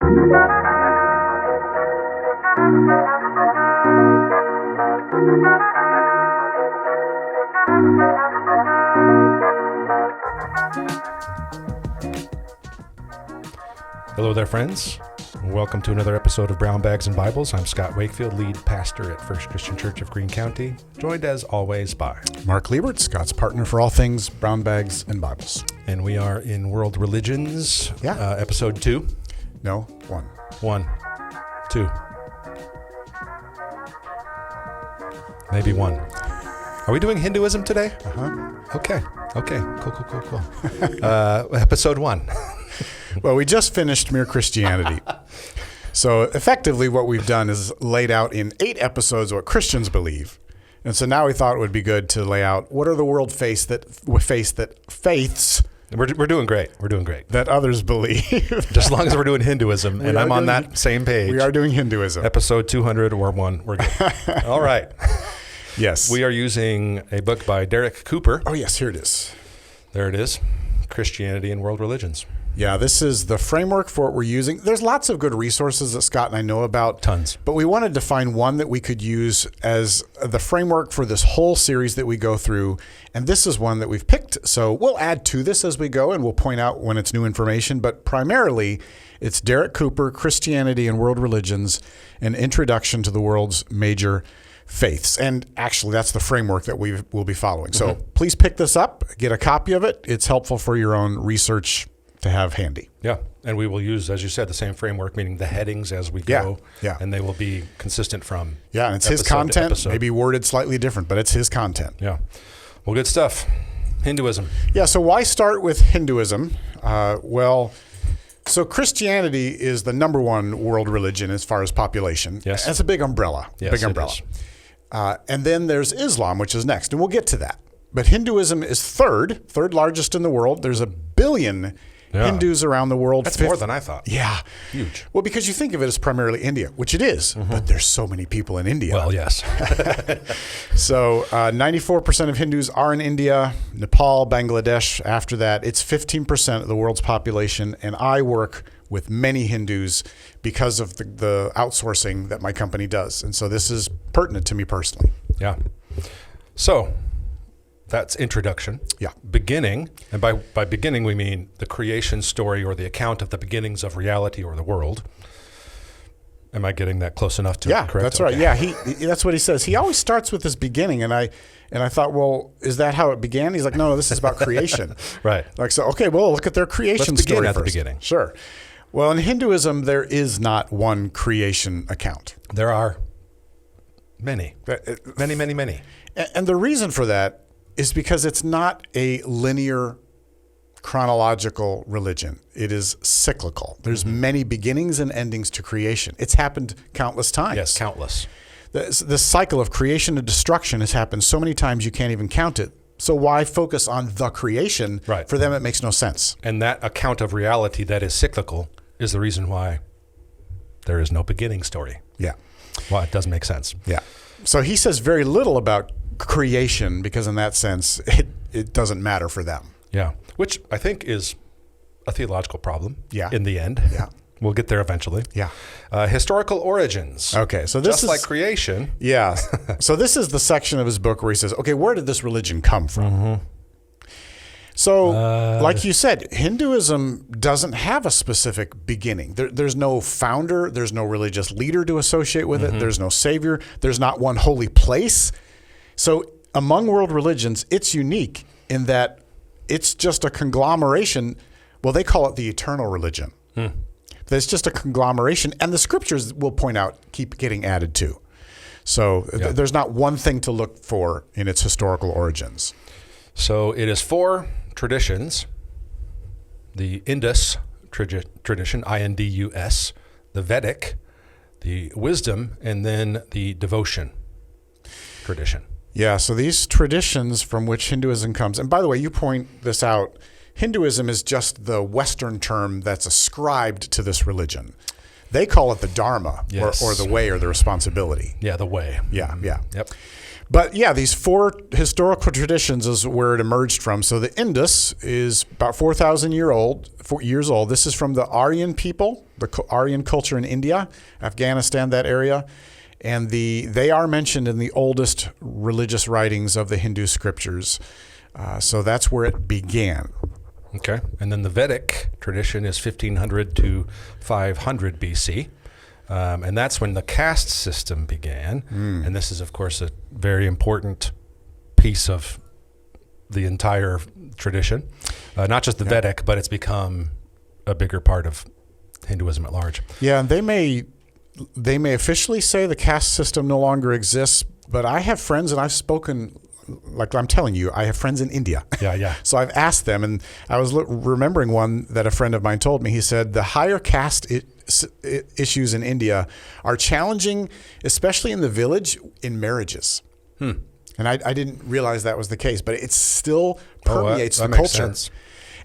Hello there, friends. Welcome to another episode of Brown Bags and Bibles. I'm Scott Wakefield, lead pastor at First Christian Church of Greene County, joined as always by Mark Liebert, Scott's partner for all things Brown Bags and Bibles. And we are in World Religions, episode 2. No, 1. 1, 2. Maybe 1. Are we doing Hinduism today? Uh-huh. Okay. Cool. Episode 1. Well, we just finished Mere Christianity. So effectively what we've done is laid out in 8 episodes what Christians believe. And so now we thought it would be good to lay out what are the world faiths We're doing great. that others believe. Just as long as we're doing Hinduism, and I'm on that same page. We are doing Hinduism. Episode 200 or 1, we're good. All right. Yes. We are using a book by Derek Cooper. Oh, yes, here it is. There it is. Christianity and World Religions. Yeah, this is the framework for what we're using. There's lots of good resources that Scott and I know about. Tons. But we wanted to find one that we could use as the framework for this whole series that we go through. And this is one that we've picked. So we'll add to this as we go, and we'll point out when it's new information. But primarily, it's Derek Cooper, Christianity and World Religions, an introduction to the world's major faiths. And actually, that's the framework that we will be following. So please pick this up, get a copy of it. It's helpful for your own research to have handy. Yeah, and we will use, as you said, the same framework, meaning the headings as we go. Yeah. And they will be consistent from Yeah, and it's his content, maybe worded slightly different, but it's his content. Yeah. Well, good stuff. Hinduism. Yeah, so why start with Hinduism? So Christianity is the number one world religion as far as population. Yes. That's a big umbrella. Yes, big umbrella. And then there's Islam, which is next, and we'll get to that. But Hinduism is third largest in the world. There's 1 billion Hindus around the world. That's more than I thought. Yeah. Huge. Well, because you think of it as primarily India, which it is, but there's so many people in India. Well, yes. So 94% of Hindus are in India, Nepal, Bangladesh. After that, it's 15% of the world's population. And I work with many Hindus because of the outsourcing that my company does. And so this is pertinent to me personally. Yeah. So that's introduction. Yeah. Beginning, and by beginning we mean the creation story or the account of the beginnings of reality or the world. Am I getting that close enough to correct? That's right. Yeah, that's what he says. He always starts with this beginning, and I thought, well, is that how it began? He's like, no, this is about creation. Right. Like, so, okay, well, look at their creation story Let's begin at first. the beginning. Sure. Well, in Hinduism, there is not one creation account. There are many. And the reason for that is because it's not a linear chronological religion. It is cyclical. There's many beginnings and endings to creation. It's happened countless times. Yes, countless. The cycle of creation and destruction has happened so many times you can't even count it. So why focus on the creation? Right. For them, it makes no sense. And that account of reality that is cyclical is the reason why there is no beginning story. Yeah. Well, it doesn't make sense. Yeah. So he says very little about creation because in that sense, it doesn't matter for them. Yeah. Which I think is a theological problem in the end. Yeah. We'll get there eventually. Yeah. Historical origins. Okay. So this just is like creation. Yeah. So this is the section of his book where he says, okay, where did this religion come from? So like you said, Hinduism doesn't have a specific beginning. There's no founder. There's no religious leader to associate with it. There's no savior. There's not one holy place. So among world religions, it's unique in that it's just a conglomeration. Well, they call it the eternal religion. There's just a conglomeration, and the scriptures will point out keep getting added to. So there's not one thing to look for in its historical origins. So it is 4 traditions: the Indus tradition, I-N-D-U-S, the Vedic, the wisdom, and then the devotion tradition. Yeah, so these traditions from which Hinduism comes, and by the way, you point this out, Hinduism is just the Western term that's ascribed to this religion. They call it the Dharma, or the way, or the responsibility. Yeah, the way. Yeah. Yep. But yeah, these 4 historical traditions is where it emerged from. So the Indus is about 4,000 years old. This is from the Aryan people, the Aryan culture in India, Afghanistan, that area. And they are mentioned in the oldest religious writings of the Hindu scriptures. So that's where it began. Okay. And then the Vedic tradition is 1500 to 500 BC. And that's when the caste system began. And this is, of course, a very important piece of the entire tradition. Not just the Vedic, but it's become a bigger part of Hinduism at large. Yeah, and they may officially say the caste system no longer exists, but I have friends, and I've spoken, like I'm telling you, I have friends in India. Yeah. So I've asked them, and I was remembering one that a friend of mine told me. He said the higher caste issues in India are challenging, especially in the village, in marriages. And I didn't realize that was the case, but it still permeates that the makes culture. sense.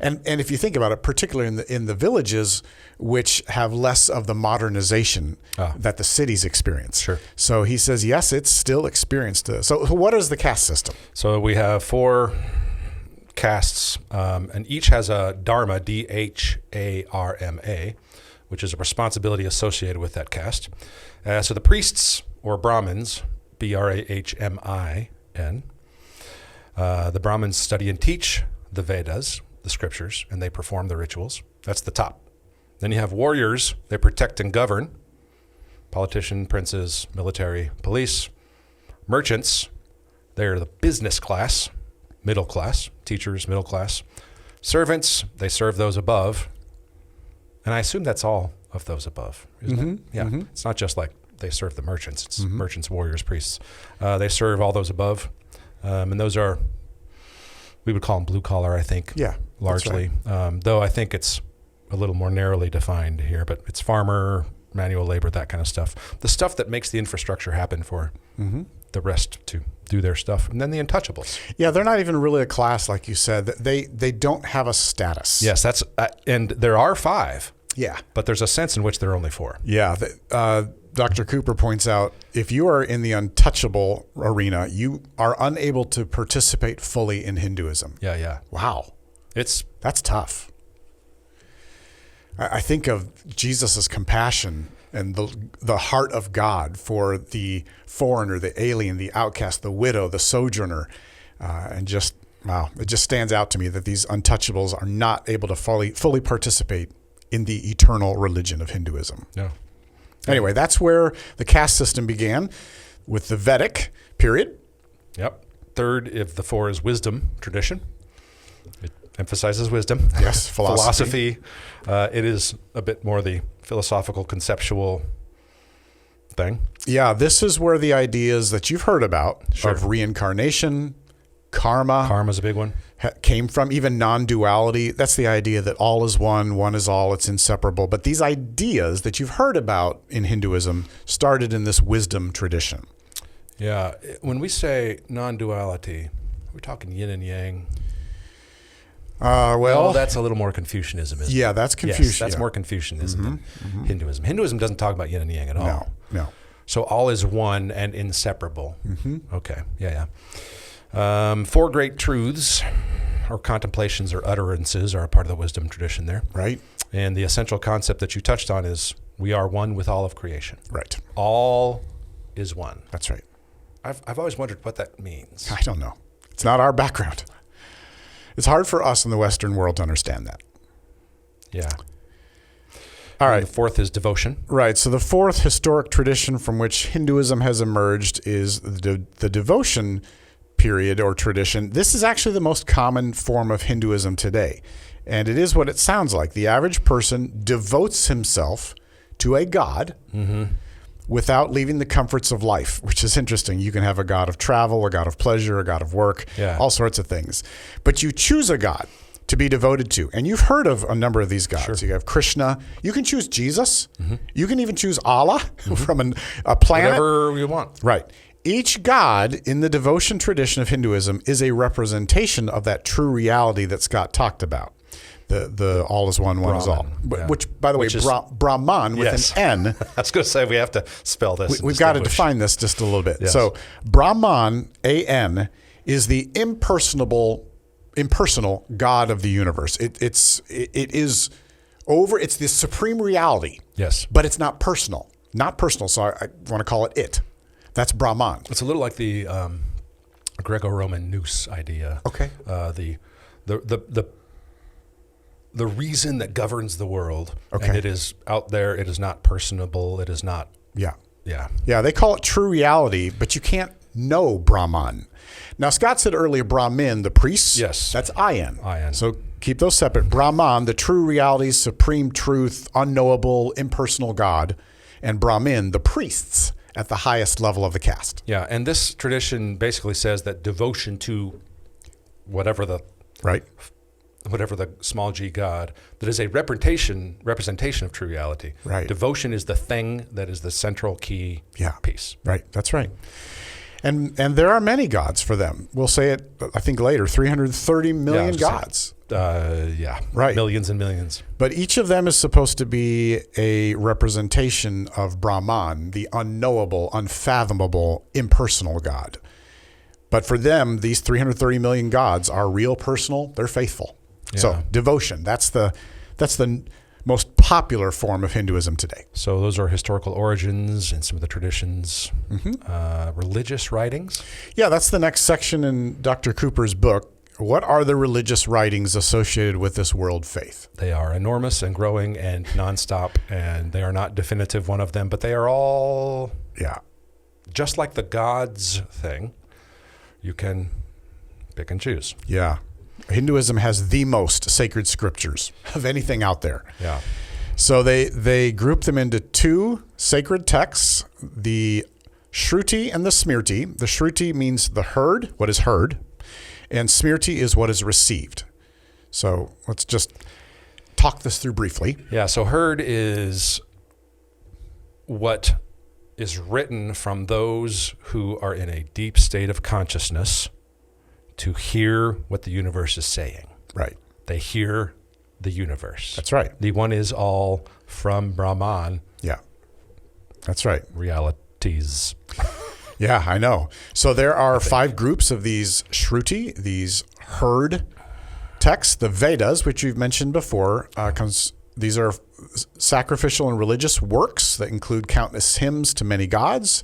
And if you think about it, particularly in the villages, which have less of the modernization that the cities experience. Sure. So he says, yes, it's still experienced. So what is the caste system? So we have 4 castes, and each has a dharma, Dharma, which is a responsibility associated with that caste. So the priests, or Brahmins, Brahmin, the Brahmins study and teach the Vedas, the scriptures, and they perform the rituals. That's the top. Then you have warriors. They protect and govern. Politician, princes, military, police. Merchants, they're the business class, middle class, teachers, middle class. Servants, they serve those above. And I assume that's all of those above, isn't it? Yeah. It's not just like they serve the merchants. It's merchants, warriors, priests. They serve all those above. And those are, we would call them blue collar, I think. Yeah. Largely. Right. Though I think it's a little more narrowly defined here, but it's farmer, manual labor, that kind of stuff. The stuff that makes the infrastructure happen for the rest to do their stuff. And then the untouchables. Yeah, they're not even really a class, like you said. They don't have a status. Yes, that's and there are 5. Yeah. But there's a sense in which there are only 4. Yeah. Dr. Cooper points out, if you are in the untouchable arena, you are unable to participate fully in Hinduism. Yeah. Wow. That's tough. I think of Jesus' compassion and the heart of God for the foreigner, the alien, the outcast, the widow, the sojourner. And just, wow, it just stands out to me that these untouchables are not able to fully participate in the eternal religion of Hinduism. No. Anyway, that's where the caste system began with the Vedic period. Yep. Third of the 4 is wisdom tradition. It emphasizes wisdom. Yes, philosophy. It is a bit more the philosophical, conceptual thing. Yeah, this is where the ideas that you've heard about Sure. of reincarnation, karma. Karma's a big one. Came from, even non-duality. That's the idea that all is one is all, it's inseparable. But these ideas that you've heard about in Hinduism started in this wisdom tradition. Yeah. When we say non-duality, we're talking yin and yang. Well, that's a little more Confucianism, isn't it? Yeah, that's Confucian. Yes, that's more Confucianism than Hinduism. Hinduism doesn't talk about yin and yang at all. No. So all is one and inseparable. Okay. Yeah. 4 great truths or contemplations or utterances are a part of the wisdom tradition there. Right. And the essential concept that you touched on is we are one with all of creation. Right. All is one. That's right. I've always wondered what that means. I don't know. It's not our background. It's hard for us in the Western world to understand that. Yeah. All right. And the 4th is devotion. Right. So the 4th historic tradition from which Hinduism has emerged is the devotion period or tradition. This is actually the most common form of Hinduism today. And it is what it sounds like. The average person devotes himself to a god without leaving the comforts of life, which is interesting. You can have a god of travel, a god of pleasure, a god of work, all sorts of things. But you choose a god to be devoted to. And you've heard of a number of these gods. Sure. You have Krishna. You can choose Jesus. You can even choose Allah from a planet. Whatever you want. Right. Each god in the devotion tradition of Hinduism is a representation of that true reality that Scott talked about. The all is one, one is all. yeah. Which, by the way, Which is- Brahman with Yes. an N. I was going to say we have to spell this. and We've got to distinguish. define this just a little bit. Yes. So Brahman, A-N, is the impersonal God of the universe. It is it's the supreme reality. Yes. But it's not personal. Not personal, so I want to call it it. That's Brahman. It's a little like the Greco-Roman nous idea. Okay. The reason that governs the world, Okay. and it is out there. It is not personable. It is not. Yeah. Yeah. Yeah, they call it true reality, but you can't know Brahman. Now, Scott said earlier Brahmin, the priests. Yes. That's I-N. I-N. So keep those separate. Brahman, the true reality, supreme truth, unknowable, impersonal God. And Brahmin, the priests at the highest level of the caste. Yeah, and this tradition basically says that devotion to whatever the Right? small g God, that is a representation of true reality. Right. Devotion is the thing that is the central key Yeah. piece. Right. That's right. And there are many gods for them. We'll say it, I think later, 330 million gods. Yeah. Right. Millions and millions. But each of them is supposed to be a representation of Brahman, the unknowable, unfathomable, impersonal God. But for them, these 330 million gods are real, personal, they're faithful. Yeah. So devotion, that's the most popular form of Hinduism today. So those are historical origins and some of the traditions, Mm-hmm. religious writings. Yeah, that's the next section in Dr. Cooper's book. What are the religious writings associated with this world faith? They are enormous and growing and nonstop, and they are not definitive, one of them, but they are all Yeah. just like the gods thing. You can pick and choose. Yeah. Hinduism has the most sacred scriptures of anything out there. Yeah. So they group them into two sacred texts, the Shruti and the Smriti. The Shruti means the heard, what is heard, and Smriti is what is received. So let's just talk this through briefly. Yeah. So heard is what is written from those who are in a deep state of consciousness to hear what the universe is saying. Right. They hear the universe. That's right. The one is all from Brahman Yeah. That's right. realities. Yeah, I know. So there are 5 groups of these Shruti, these heard texts. The Vedas, which you've mentioned before, these are sacrificial and religious works that include countless hymns to many gods.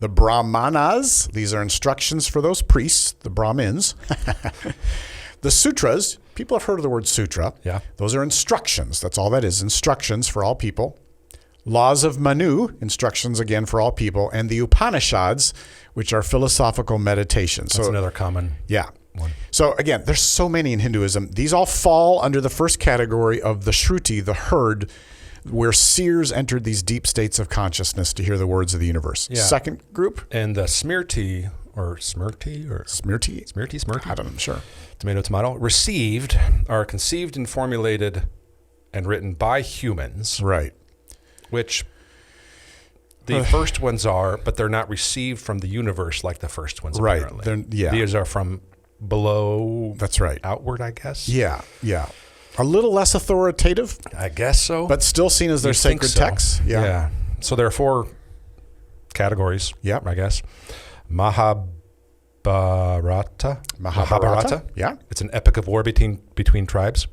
The Brahmanas, these are instructions for those priests, the Brahmins. The Sutras, people have heard of the word sutra. Yeah. Those are instructions. That's all that is, instructions for all people. Laws of Manu, instructions again for all people. And the Upanishads, which are philosophical meditations. That's another common Yeah. one. So again, there's so many in Hinduism. These all fall under the first category of the Shruti, the heard, where seers entered these deep states of consciousness to hear the words of the universe. Yeah. Second group, And the Smriti, or Smriti, or Smriti. Smriti, I don't know, I'm sure. tomato, received, are conceived and formulated and written by humans, Right. which the first ones are, but they're not received from the universe like the first ones, Right. apparently. Yeah. These are from below That's right. outward, I guess. Yeah. Yeah. A little less authoritative, I guess so. but still seen as their You'd think sacred so. texts. Yeah. So there are 4 categories, Yep. I guess. Mahabharata. Yeah. It's an epic of war between tribes,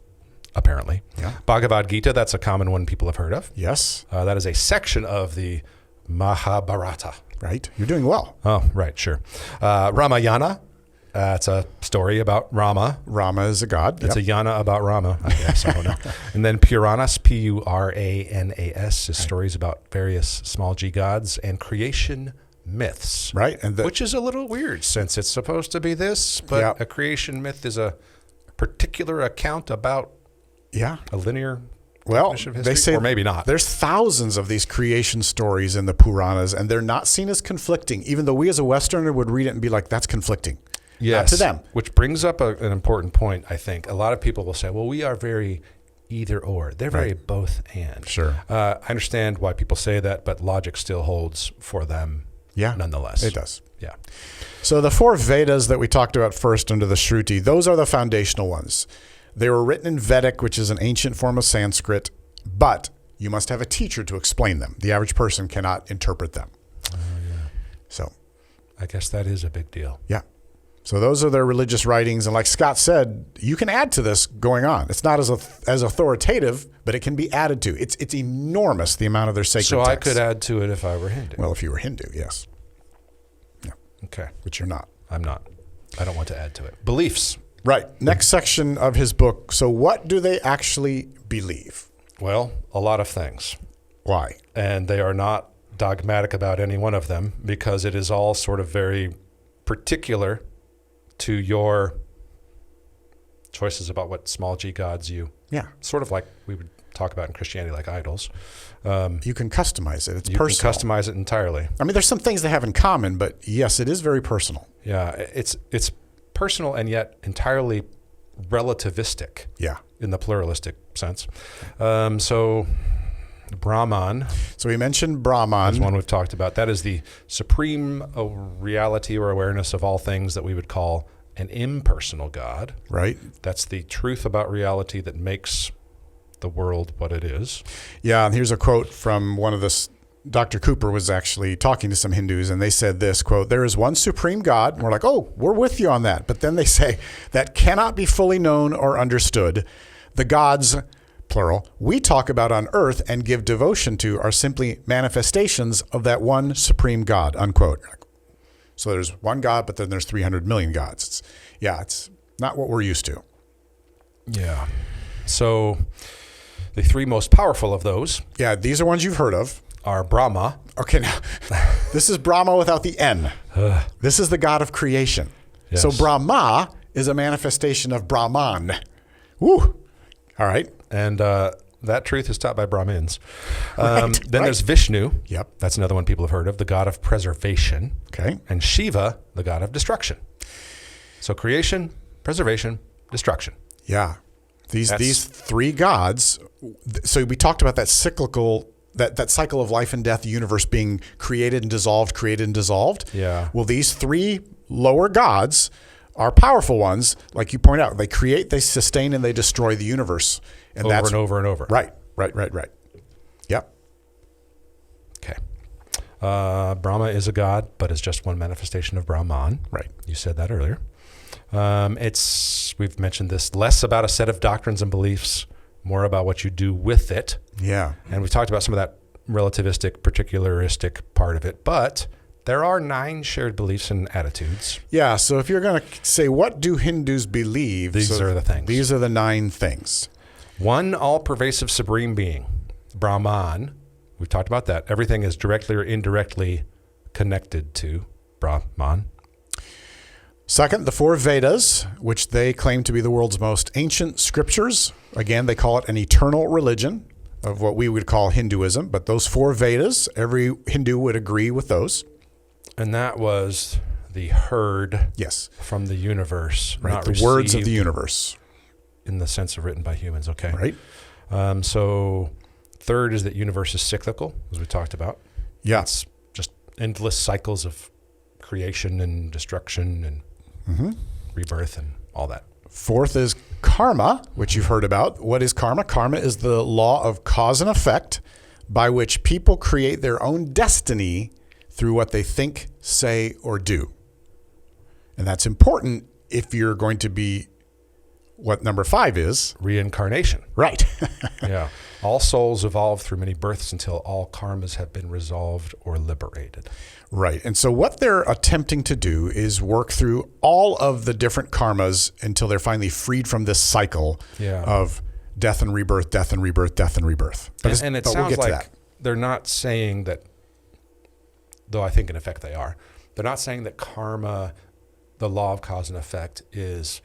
apparently. Yeah. Bhagavad Gita, that's a common one people have heard of. Yes. That is a section of the Mahabharata. Right. You're doing well. Oh, right, sure. Ramayana, it's a story about Rama. Rama is a god. It's Yep. a yana about Rama, I guess. I don't know. And then Puranas, Puranas, is stories about various small g gods and creation myths. Right. And Which is a little weird since it's supposed to be this, but Yeah. a creation myth is a particular account about yeah. a linear Well, definition of they history, say or maybe not. There's thousands of these creation stories in the Puranas, and they're not seen as conflicting, even though we as a Westerner would read it and be like, that's conflicting. Yes, Not to them. Which brings up an important point, I think. A lot of people will say, well, we are very either or. They're very both and. Sure. I understand why people say that, but logic still holds for them Yeah. nonetheless. It does. Yeah. So the 4 Vedas that we talked about first under the Shruti, those are the foundational ones. They were written in Vedic, which is an ancient form of Sanskrit, but you must have a teacher to explain them. The average person cannot interpret them. So, I guess that is a big deal. yeah. So those are their religious writings. And like Scott said, you can add to this going on. It's not as authoritative, but it can be added to. It's enormous, the amount of their sacred So texts. I could add to it if I were Hindu. Well, if you were Hindu, yes. Yeah. Okay. But you're not. I'm not. I don't want to add to it. Beliefs. Right. Next section of his book. So what do they actually believe? Well, a lot of things. Why? And they are not dogmatic about any one of them because it is all sort of very particular to your choices about what small g gods you, sort of like we would talk about in Christianity, like idols. You can customize it. It's you personal. can customize it entirely. I mean, there's some things they have in common, but yes, it is very personal. Yeah, it's personal and yet entirely relativistic. Yeah. In the pluralistic sense. So Brahman. So we mentioned Brahman. Is one we've talked about. That is the supreme reality or awareness of all things that we would call an impersonal God. Right. That's the truth about reality that makes the world what it is. Yeah, and here's a quote from one of the Dr. Cooper was actually talking to some Hindus, and they said this, quote, "There is one supreme God." And we're like, oh, we're with you on that. But then they say, "that cannot be fully known or understood. The gods, plural, we talk about on earth and give devotion to are simply manifestations of that one supreme God," unquote. So there's one God, but then there's 300 million gods. It's not what we're used to. Yeah. So the three most powerful of those. Yeah, these are ones you've heard of. Are Brahma. Okay, now this is Brahma without the N. This is the God of creation. Yes. So Brahma is a manifestation of Brahman. Woo. All right. And that truth is taught by Brahmins. Right, Then there's Vishnu. Yep. That's another one people have heard of, the god of preservation. Okay. And Shiva, the god of destruction. So creation, preservation, destruction. Yeah. These three gods. So we talked about that cyclical, that cycle of life and death, the universe being created and dissolved, created and dissolved. Yeah. Well, these three lower gods are powerful ones, like you point out. They create, they sustain, and they destroy the universe. And Over and over and over. Right. Yep. Okay. Brahma is a god, but is just one manifestation of Brahman. Right. You said that earlier. We've mentioned this, less about a set of doctrines and beliefs, more about what you do with it. Yeah. And we've talked about some of that relativistic, particularistic part of it, but there are 9 shared beliefs and attitudes. Yeah, so if you're going to say, what do Hindus believe? These are the things. These are the 9 things. One all-pervasive supreme being, Brahman. We've talked about that. Everything is directly or indirectly connected to Brahman. Second, the 4 Vedas, which they claim to be the world's most ancient scriptures. Again, they call it an eternal religion of what we would call Hinduism. But those 4 Vedas, every Hindu would agree with those. And that was the herd Yes. from the universe. Right, not the words of received the universe. in the sense of written by humans. Okay. Right. So third is that universe is cyclical, as we talked about. Yeah. It's just endless cycles of creation and destruction and rebirth and all that. Fourth is karma, which you've heard about. What is karma? Karma is the law of cause and effect by which people create their own destiny through what they think, say, or do. And that's important if you're going to be what number 5 is. Reincarnation. Right. Yeah. All souls evolve through many births until all karmas have been resolved or liberated. Right. And so what they're attempting to do is work through all of the different karmas until they're finally freed from this cycle of death and rebirth, death and rebirth, death and rebirth. And it sounds like they're not saying that, though I think in effect they are, they're not saying that karma, the law of cause and effect, is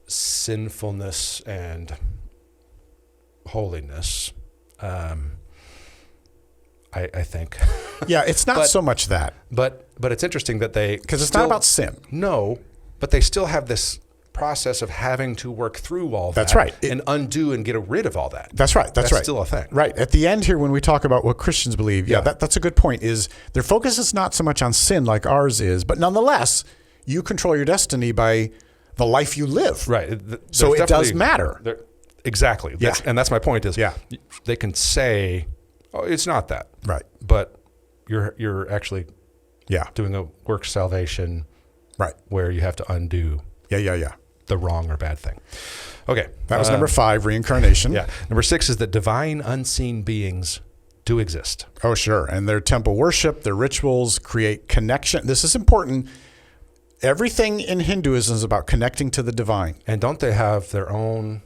sinfulness and holiness. I think. Yeah, it's not so much that. But it's interesting that they... Because it's not about sin. No, but they still have this process of having to work through all that. That's right. And undo and get rid of all that. That's right. That's right. Still a thing. Right. At the end here, when we talk about what Christians believe, that's a good point, is their focus is not so much on sin like ours is, but nonetheless, you control your destiny by the life you live. Right. So There's it does definitely- matter. Exactly. Yeah. And that's my point is Yeah. they can say, oh, it's not that. Right. But you're actually Yeah. doing a work salvation Right. where you have to undo Yeah. the wrong or bad thing. Okay. That was number 5, reincarnation. Yeah. Number 6 is that divine unseen beings do exist. Oh, sure. And their temple worship, their rituals create connection. This is important. Everything in Hinduism is about connecting to the divine. And don't they have their own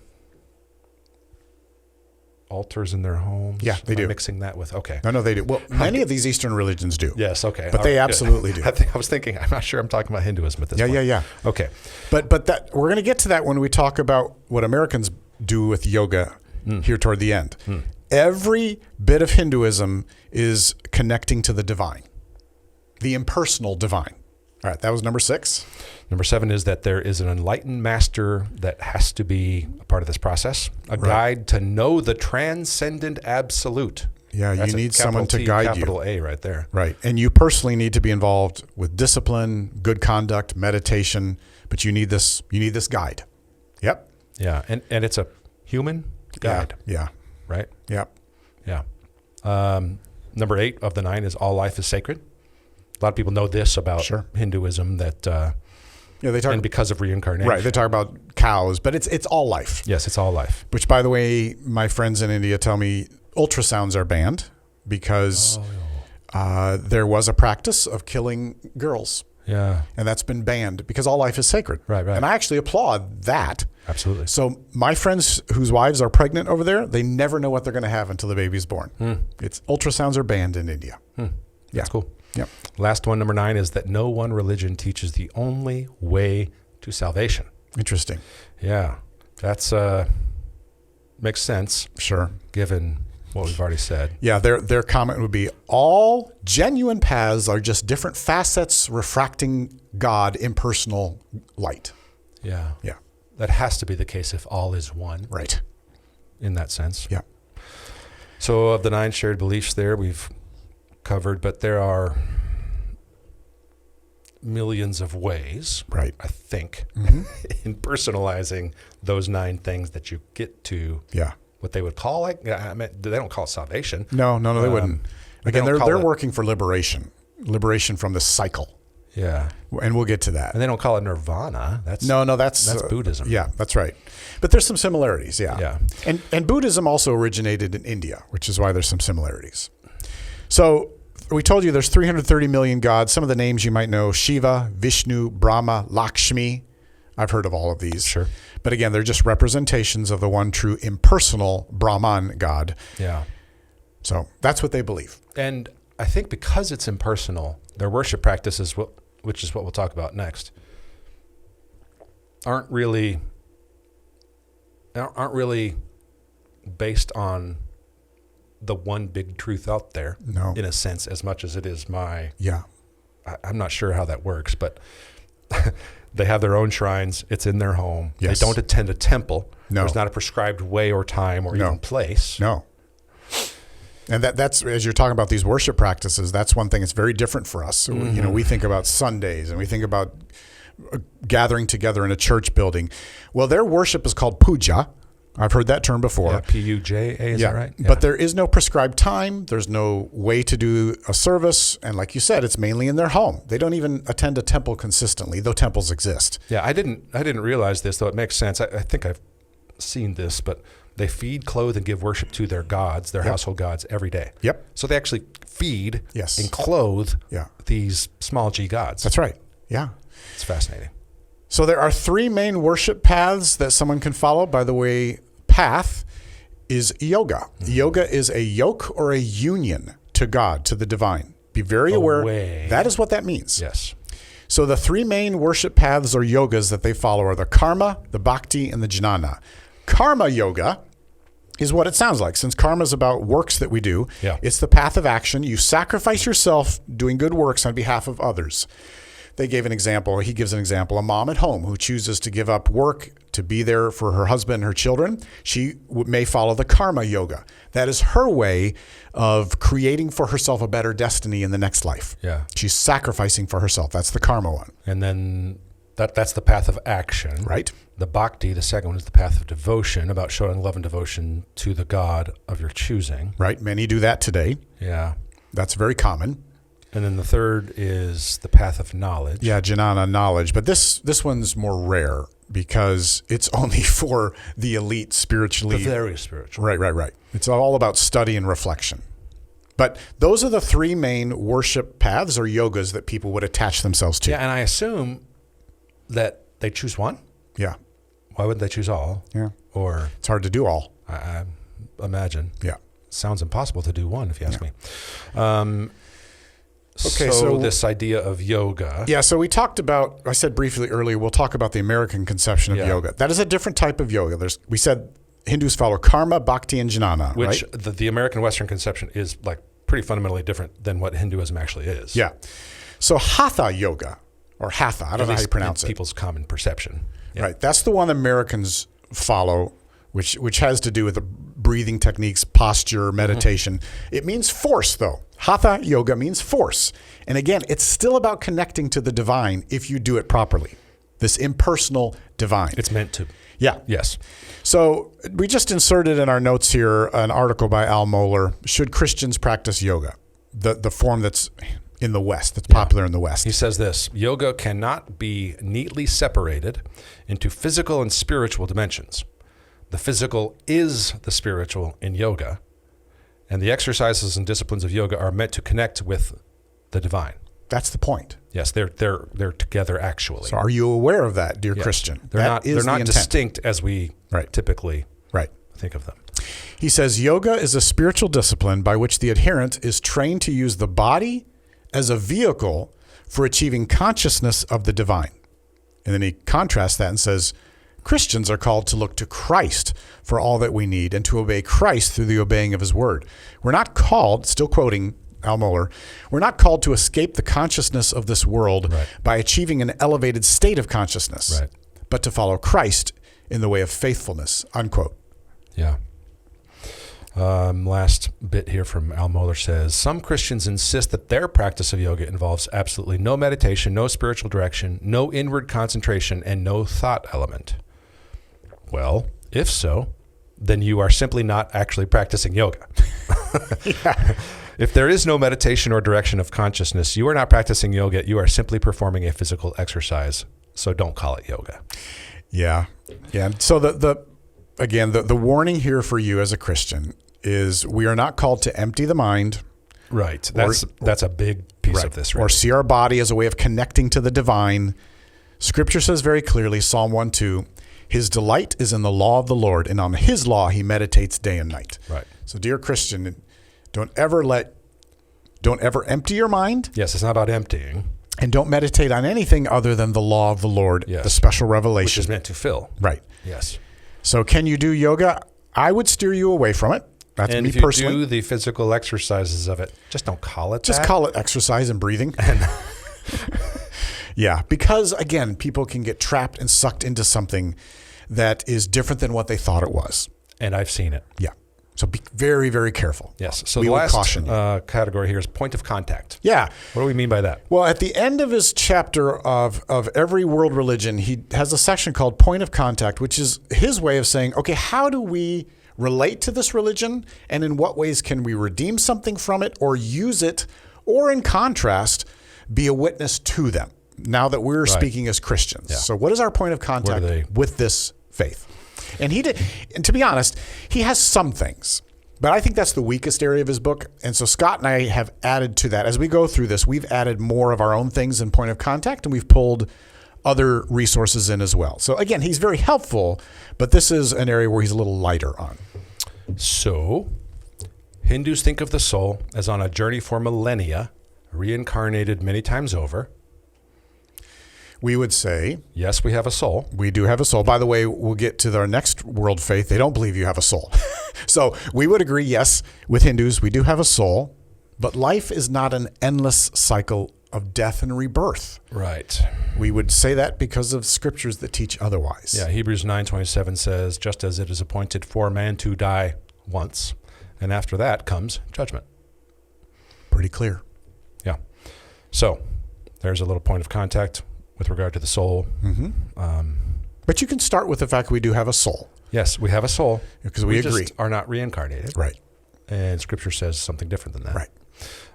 altars in their homes? Yeah, they Am I do. mixing that with, okay. No, they do. Well, many of these Eastern religions do. Yes, okay. But they absolutely do. I was thinking, I'm not sure I'm talking about Hinduism at this point. Yeah. Okay. But that we're going to get to that when we talk about what Americans do with yoga here toward the end. Every bit of Hinduism is connecting to the divine, the impersonal divine. All right, that was number 6. Number 7 is that there is an enlightened master that has to be a part of this process, a guide to know the transcendent absolute. Yeah, That's you a need capital someone to T, guide you. capital A right there. Right. And you personally need to be involved with discipline, good conduct, meditation, but you need this guide. Yep. Yeah, and it's a human guide, Yeah. right? Yep. Yeah. Number 8 of the 9 is all life is sacred. A lot of people know this about Sure. Hinduism, that Yeah, they talk and because of reincarnation. right, they talk about cows, but it's all life. Yes, it's all life. Which, by the way, my friends in India tell me ultrasounds are banned because there was a practice of killing girls, Yeah, and that's been banned because all life is sacred. Right. And I actually applaud that. absolutely. So my friends whose wives are pregnant over there, they never know what they're going to have until the baby's born. It's ultrasounds are banned in India. That's cool. Yep. Last one, number 9, is that no one religion teaches the only way to salvation. Interesting. Yeah, that's makes sense Sure. given what we've already said. Yeah, their comment would be all genuine paths are just different facets refracting God impersonal light. Yeah, Yeah. that has to be the case if all is one Right. in that sense. Yeah. So of the 9 shared beliefs there we've covered, but there are millions of ways, Right. I think, in personalizing those 9 things that you get to Yeah. what they would call, like, I mean, they don't call it salvation. No, they wouldn't. they Again, don't call they're it- working for liberation from the cycle. Yeah. And we'll get to that. And they don't call it nirvana. That's That's Buddhism. Yeah, that's right. But there's some similarities, yeah. Yeah. And Buddhism also originated in India, which is why there's some similarities. So we told you there's 330 million gods. Some of the names you might know: Shiva, Vishnu, Brahma, Lakshmi. I've heard of all of these. Sure. But again, they're just representations of the one true impersonal Brahman God. Yeah. So that's what they believe. And I think because it's impersonal, their worship practices, which is what we'll talk about next, aren't really based on the one big truth out there. No. In a sense, as much as it is Yeah. I'm not sure how that works, but they have their own shrines. It's in their home. Yes. They don't attend a temple. No. There's not a prescribed way or time or No. even place. No. And that's, as you're talking about these worship practices, that's one thing that's very different for us. So, you know, we think about Sundays and we think about gathering together in a church building. Well, their worship is called puja. I've heard that term before. Yeah, Puja, is that right? Yeah. But there is no prescribed time. There's no way to do a service. And like you said, it's mainly in their home. They don't even attend a temple consistently, though temples exist. Yeah, I didn't realize this, though it makes sense. I think I've seen this, but they feed, clothe, and give worship to their gods, their household gods, every day. Yep. So they actually feed Yes. and clothe Yeah. these small g gods. That's right. Yeah. It's fascinating. So there are 3 main worship paths that someone can follow. By the way, path is yoga. Yoga is a yoke or a union to God, to the divine. Be very aware. way. That is what that means. Yes. So the 3 main worship paths or yogas that they follow are the karma, the bhakti, and the jnana. Karma yoga is what it sounds like. Since karma is about works that we do, Yeah. it's the path of action. You sacrifice yourself doing good works on behalf of others. They gave an example. He gives an example. A mom at home who chooses to give up work to be there for her husband and her children, she may follow the karma yoga. That is her way of creating for herself a better destiny in the next life. Yeah. She's sacrificing for herself. That's the karma one. And then That's the path of action. Right. The bhakti, the second one, is the path of devotion, about showing love and devotion to the God of your choosing. Right. Many do that today. Yeah. That's very common. And then the third is the path of knowledge. Yeah, jnana, knowledge. But this one's more rare because it's only for the elite spiritually. The very spiritual. Right. It's all about study and reflection. But those are the three main worship paths or yogas that people would attach themselves to. Yeah, and I assume that they choose one. Yeah. Why wouldn't they choose all? Yeah. Or It's hard to do all. I imagine. Yeah. Sounds impossible to do one, if you ask me. Okay, so this idea of yoga. Yeah, so we talked about, I said briefly earlier, we'll talk about the American conception of yoga. That is a different type of yoga. We said Hindus follow karma, bhakti, and jnana, Which right? the American Western conception is like pretty fundamentally different than what Hinduism actually is. Yeah. So hatha yoga, or hatha, I don't know how you pronounce it. People's common perception. Yeah. Right. That's the one Americans follow, which has to do with the breathing techniques, posture, meditation. It means force, though. Hatha yoga means force. And again, it's still about connecting to the divine if you do it properly. This impersonal divine. It's meant to. Yeah. Yes. So we just inserted in our notes here an article by Al Mohler, Should Christians Practice Yoga? The form that's in the West, that's popular in the West. He says this: yoga cannot be neatly separated into physical and spiritual dimensions. The physical is the spiritual in yoga, and the exercises and disciplines of yoga are meant to connect with the divine. That's the point. Yes, they're together actually. So are you aware of that, dear Yes. Christian? They're That not is the intent. distinct as we typically think of them. He says yoga is a spiritual discipline by which the adherent is trained to use the body as a vehicle for achieving consciousness of the divine. And then he contrasts that and says, Christians are called to look to Christ for all that we need and to obey Christ through the obeying of his word. We're not called, still quoting Al Mohler, we're not called to escape the consciousness of this world by achieving an elevated state of consciousness, but to follow Christ in the way of faithfulness, unquote. Yeah. Last bit here from Al Mohler says, some Christians insist that their practice of yoga involves absolutely no meditation, no spiritual direction, no inward concentration, and no thought element. Well, if so, then you are simply not actually practicing yoga. If there is no meditation or direction of consciousness, you are not practicing yoga. You are simply performing a physical exercise. So don't call it yoga. Yeah. So the warning here for you as a Christian is we are not called to empty the mind. Right. That's a big piece of this. Or see our body as a way of connecting to the divine. Scripture says very clearly, Psalm 1:2, his delight is in the law of the Lord, and on his law he meditates day and night. Right. So dear Christian, don't ever empty your mind. Yes, it's not about emptying. And don't meditate on anything other than the law of the Lord, the special revelation. Which is meant to fill. Right. Yes. So can you do yoga? I would steer you away from it. That's and me if you personally. do the physical exercises of it, just don't call it Just that. call it exercise and breathing. Yeah, because again, people can get trapped and sucked into something that is different than what they thought it was. And I've seen it. Yeah. So be very, very careful. Yes. So we the will last caution you. category here is point of contact. Yeah. What do we mean by that? Well, at the end of his chapter of every world religion, he has a section called point of contact, which is his way of saying, okay, how do we relate to this religion? And in what ways can we redeem something from it or use it? Or in contrast, be a witness to them now that we're speaking as Christians. Yeah. So what is our point of contact with this faith? And to be honest, he has some things, but I think that's the weakest area of his book. And so Scott and I have added to that. As we go through this, we've added more of our own things in point of contact, and we've pulled other resources in as well. So again, he's very helpful, but this is an area where he's a little lighter on. So Hindus think of the soul as on a journey for millennia, reincarnated many times over. We would say, yes, we have a soul. We do have a soul. By the way, we'll get to our next world faith. They don't believe you have a soul. So we would agree, yes, with Hindus, we do have a soul, but life is not an endless cycle of death and rebirth. Right. We would say that because of scriptures that teach otherwise. Yeah, Hebrews 9:27 says, just as it is appointed for man to die once, and after that comes judgment. Pretty clear. Yeah. So there's a little point of contact. with regard to the soul. But you can start with the fact we do have a soul. Yes, we have a soul. Because we agree. Just are not reincarnated. Right. And Scripture says something different than that.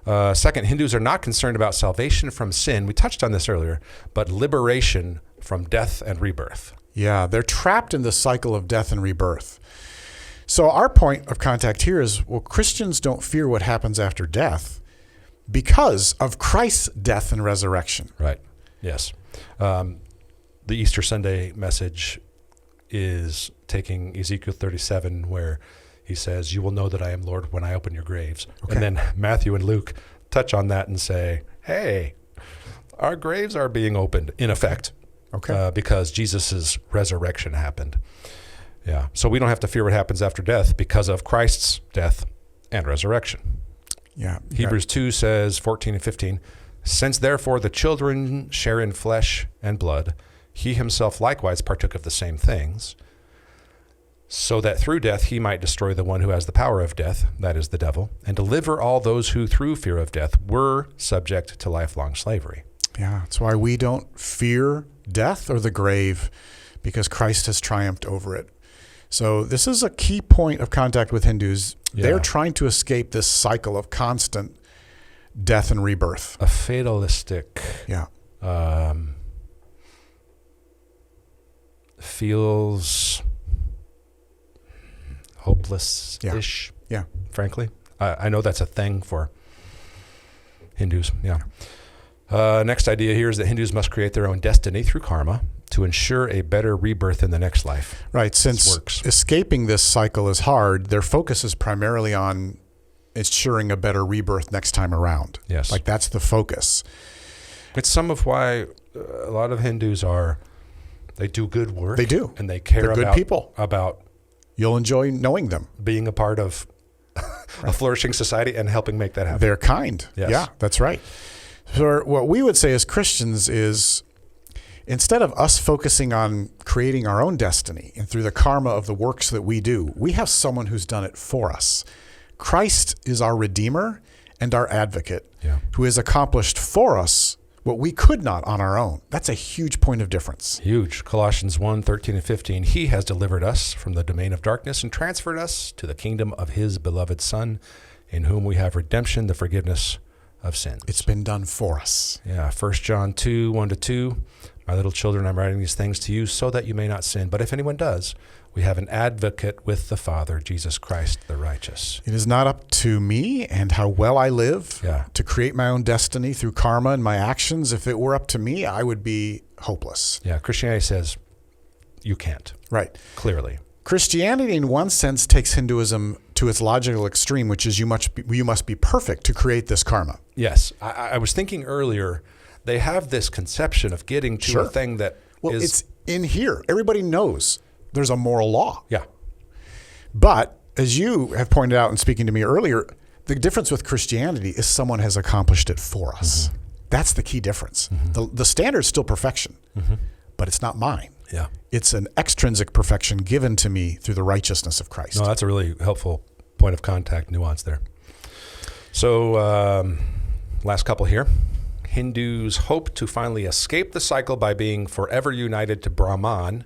Right. Second, Hindus are not concerned about salvation from sin. We touched on this earlier, but liberation from death and rebirth. Yeah, they're trapped in the cycle of death and rebirth. So our point of contact here is, well, Christians don't fear what happens after death because of Christ's death and resurrection. Right. Yes. The Easter Sunday message is taking Ezekiel 37, where he says, "You will know that I am Lord when I open your graves." Okay. And then Matthew and Luke touch on that and say, hey, our graves are being opened, in effect, because Jesus' resurrection happened. Yeah. So we don't have to fear what happens after death because of Christ's death and resurrection. Yeah. Hebrews 2 says, 14 and 15, "Since therefore the children share in flesh and blood, he himself likewise partook of the same things, so that through death he might destroy the one who has the power of death, that is the devil, and deliver all those who through fear of death were subject to lifelong slavery." Yeah, that's why we don't fear death or the grave, because Christ has triumphed over it. So this is a key point of contact with Hindus. Yeah. They're trying to escape this cycle of constant death and rebirth. A fatalistic, Yeah. feels hopeless-ish, Yeah. frankly. I know that's a thing for Hindus, yeah. Next idea here is that Hindus must create their own destiny through karma to ensure a better rebirth in the next life. Right. Since escaping this cycle is hard, their focus is primarily on ensuring a better rebirth next time around. Yes. Like that's the focus. It's some of why a lot of Hindus they do good work. They do. And they care They're good about people. You'll enjoy knowing them. Being a part of a flourishing society and helping make that happen. They're kind. Yes. Yeah, that's right. So what we would say as Christians is, instead of us focusing on creating our own destiny and through the karma of the works that we do, we have someone who's done it for us. Christ is our Redeemer and our advocate, who has accomplished for us what we could not on our own. That's a huge point of difference. Huge. Colossians 1, 13 and 15. "He has delivered us from the domain of darkness and transferred us to the kingdom of his beloved Son, in whom we have redemption, the forgiveness of sins." It's been done for us. Yeah. 1 John 2, 1 to 2. "My little children, I'm writing these things to you so that you may not sin. But if anyone does, we have an advocate with the Father, Jesus Christ, the righteous." It is not up to me and how well I live to create my own destiny through karma and my actions. If it were up to me, I would be hopeless. Yeah. Christianity says you can't. Right. Clearly. Christianity, in one sense, takes Hinduism to its logical extreme, which is you must be perfect to create this karma. Yes. I was thinking earlier, they have this conception of getting to a thing that is... it's in here. Everybody knows there's a moral law. Yeah. But as you have pointed out in speaking to me earlier, the difference with Christianity is someone has accomplished it for us. Mm-hmm. That's the key difference. Mm-hmm. The standard is still perfection, but it's not mine. Yeah. It's an extrinsic perfection given to me through the righteousness of Christ. No, that's a really helpful point of contact nuance there. So last couple here. Hindus hope to finally escape the cycle by being forever united to Brahman,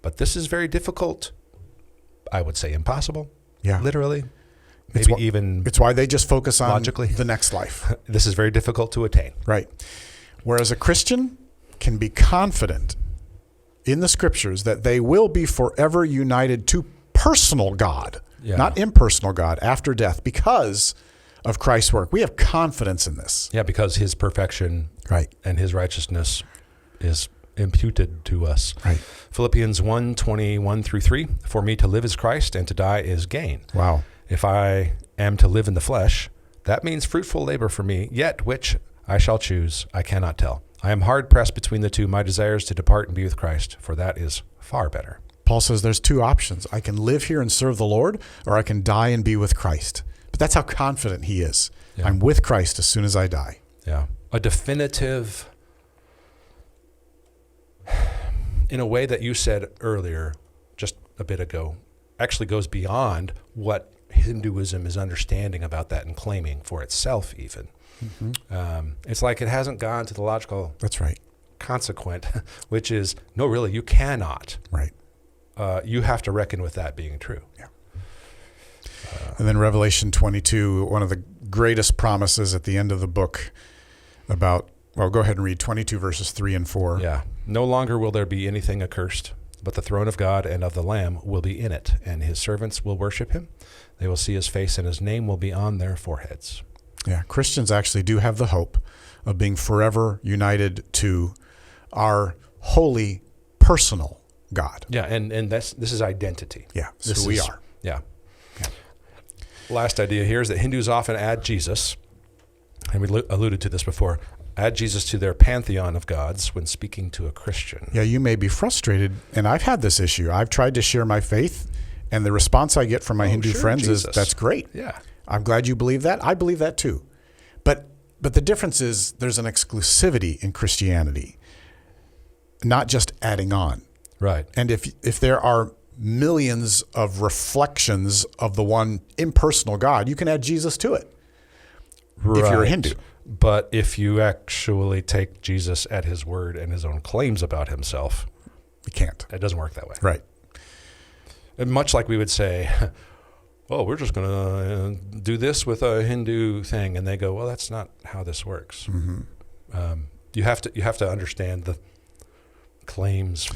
but this is very difficult. I would say impossible. Yeah. Literally. Maybe even it's why they just focus on logically the next life. This is very difficult to attain. Right. Whereas a Christian can be confident in the scriptures that they will be forever united to personal God, not impersonal God, after death because of Christ's work. We have confidence in this. Yeah, because his perfection and his righteousness is imputed to us. Right. Philippians 1:21-3. "For me to live is Christ, and to die is gain. Wow. If I am to live in the flesh, that means fruitful labor for me, yet which I shall choose, I cannot tell. I am hard pressed between the two. My desire is to depart and be with Christ, for that is far better." Paul says there's two options. I can live here and serve the Lord, or I can die and be with Christ. But that's how confident he is. Yeah. I'm with Christ as soon as I die. Yeah. A definitive, in a way that you said earlier, just a bit ago, actually goes beyond what Hinduism is understanding about that and claiming for itself even. Mm-hmm. It's like it hasn't gone to the logical That's right. consequent, which is, no, really, you cannot. Right. You have to reckon with that being true. Yeah. And then Revelation 22, one of the greatest promises at the end of the book about, well, go ahead and read 22 verses 3 and 4. Yeah. No longer will there be anything accursed, but the throne of God and of the Lamb will be in it, and his servants will worship him. They will see his face, and his name will be on their foreheads. Yeah, Christians actually do have the hope of being forever united to our holy, personal God. Yeah, and this is identity. Yeah, this is who we are. Yeah. Last idea here is that Hindus often add Jesus, and we alluded to this before, add Jesus to their pantheon of gods when speaking to a Christian. Yeah, you may be frustrated, and I've had this issue. I've tried to share my faith, and the response I get from my Hindu friends is, that's great. Yeah. I'm glad you believe that. I believe that too. But the difference is there's an exclusivity in Christianity, not just adding on. Right. And if there are millions of reflections of the one impersonal God, you can add Jesus to it if you're a Hindu. But if you actually take Jesus at his word and his own claims about himself, you can't. It doesn't work that way. Right. And much like we would say, well, we're just going to do this with a Hindu thing. And they go, well, that's not how this works. Mm-hmm. You have to understand the claims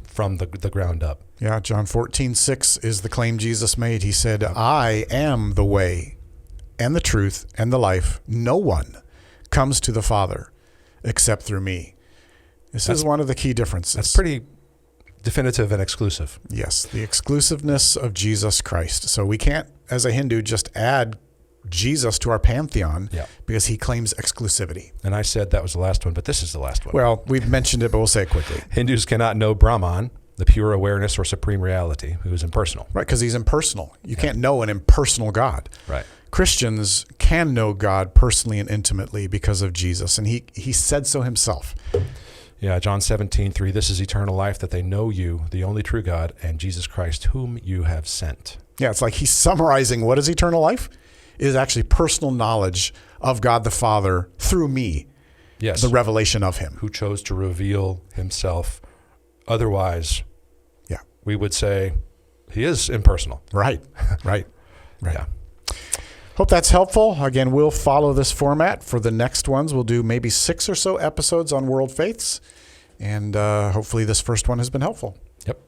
from the ground up. Yeah, John 14:6 is the claim Jesus made. He said, I am the way and the truth and the life. No one comes to the Father except through me. This is one of the key differences. That's pretty definitive and exclusive. Yes, the exclusiveness of Jesus Christ. So we can't, as a Hindu, just add Jesus to our pantheon because he claims exclusivity. And I said that was the last one, but this is the last one. Well, we've mentioned it, but we'll say it quickly. Hindus cannot know Brahman, the pure awareness or supreme reality, who is impersonal. Right, because he's impersonal. You can't know an impersonal God. Right. Christians can know God personally and intimately because of Jesus, and he said so himself. Yeah, John 17:3, this is eternal life, that they know you, the only true God, and Jesus Christ, whom you have sent. Yeah, it's like he's summarizing what is eternal life. It is actually personal knowledge of God the Father through me. Yes. The revelation of him. Who chose to reveal himself. Otherwise, we would say he is impersonal. Right. Yeah. Hope that's helpful. Again, we'll follow this format for the next ones. We'll do maybe 6 or so episodes on world faiths. And hopefully this first one has been helpful. Yep.